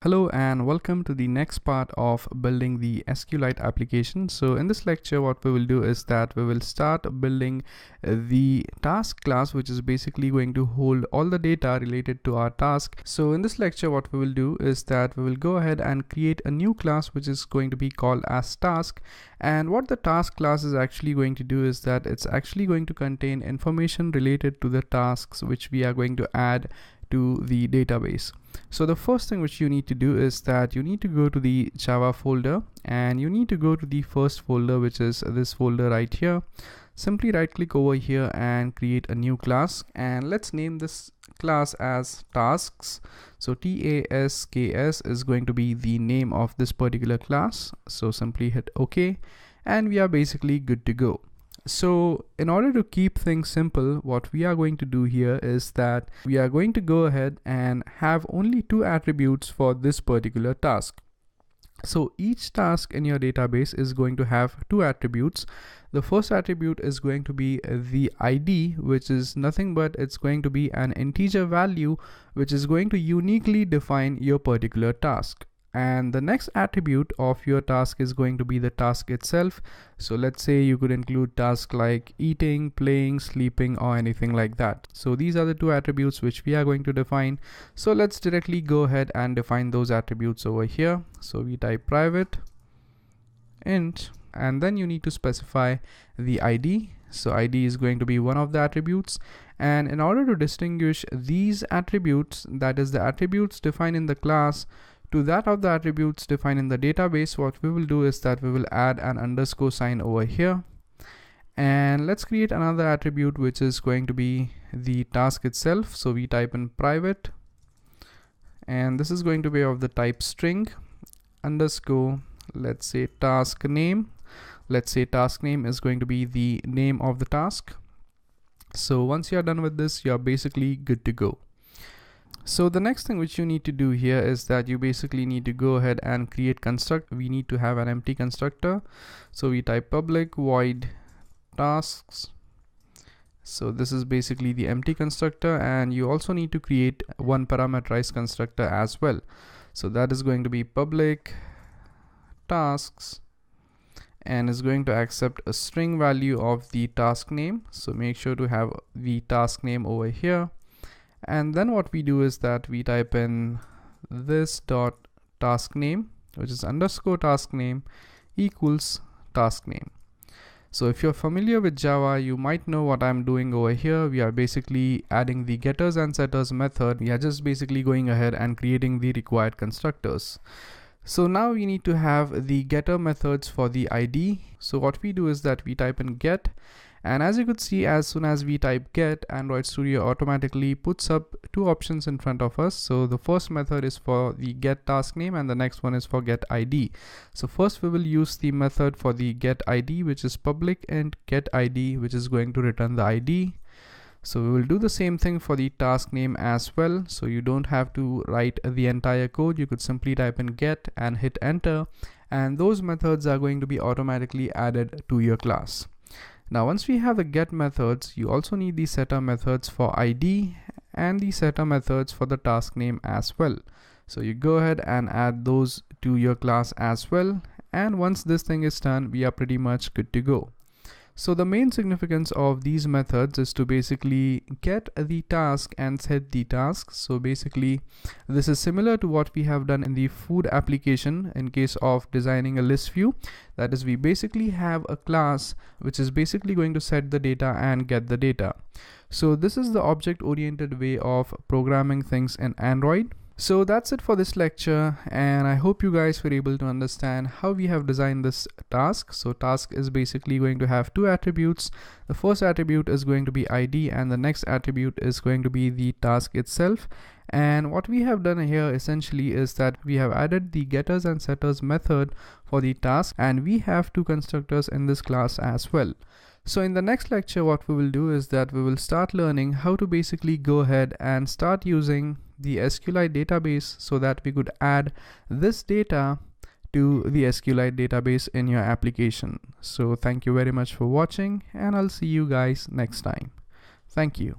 Hello and welcome to the next part of building the Sqlite application. So in this lecture, what we will do is that we will start building the task class, which is basically going to hold all the data related to our task. So in this lecture, what we will do is that we will go ahead and create a new class, which is going to be called as task. And what the task class is actually going to do is that it's actually going to contain information related to the tasks which we are going to add to the database. So the first thing which you need to do is that you need to go to the Java folder and you need to go to the first folder, which is this folder right here. Simply right click over here and create a new class, and let's name this class as tasks. So tasks is going to be the name of this particular class. So simply hit OK and we are basically good to go. So in order to keep things simple, what we are going to do here is that we are going to go ahead and have only two attributes for this particular task. So each task in your database is going to have two attributes. The first attribute is going to be the ID, which is nothing but it's going to be an integer value which is going to uniquely define your particular task. And the next attribute of your task is going to be the task itself. So let's say you could include tasks like eating, playing, sleeping, or anything like that. So these are the two attributes which we are going to define. So let's directly go ahead and define those attributes over here. So we type private int, and then you need to specify the ID. So ID is going to be one of the attributes. And in order to distinguish these attributes, that is the attributes defined in the class, to that of the attributes defined in the database, what we will do is that we will add an underscore sign over here. And let's create another attribute which is going to be the task itself. So we type in private, and this is going to be of the type string underscore, let's say task name. Let's say task name is going to be the name of the task. So once you are done with this, you are basically good to go. So the next thing which you need to do here is that you basically need to go ahead and create construct. We need to have an empty constructor. So we type public void tasks. So this is basically the empty constructor, and you also need to create one parameterized constructor as well. So that is going to be public tasks and is going to accept a string value of the task name. So make sure to have the task name over here. And then what we do is that we type in this dot task name, which is underscore task name equals task name. So if you're familiar with Java, you might know what I'm doing over here. We are basically adding the getters and setters method. We are just basically going ahead and creating the required constructors. So now we need to have the getter methods for the ID. So what we do is that we type in get. And as you could see, as soon as we type get, Android Studio automatically puts up two options in front of us. So the first method is for the get task name and the next one is for get ID. So first we will use the method for the get ID, which is public int get ID, which is going to return the ID. So we will do the same thing for the task name as well. So you don't have to write the entire code. You could simply type in get and hit enter, and those methods are going to be automatically added to your class. Now once we have the get methods, you also need the setter methods for ID and the setter methods for the task name as well. So you go ahead and add those to your class as well. And once this thing is done, we are pretty much good to go. So the main significance of these methods is to basically get the task and set the task. So basically this is similar to what we have done in the food application in case of designing a list view. That is, we basically have a class which is basically going to set the data and get the data. So this is the object-oriented way of programming things in Android. So that's it for this lecture, and I hope you guys were able to understand how we have designed this task. So task is basically going to have two attributes. The first attribute is going to be ID and the next attribute is going to be the task itself. And what we have done here essentially is that we have added the getters and setters method for the task, and we have two constructors in this class as well. So in the next lecture, what we will do is that we will start learning how to basically go ahead and start using the Sqlite database so that we could add this data to the Sqlite database in your application. So thank you very much for watching, and I'll see you guys next time. Thank you.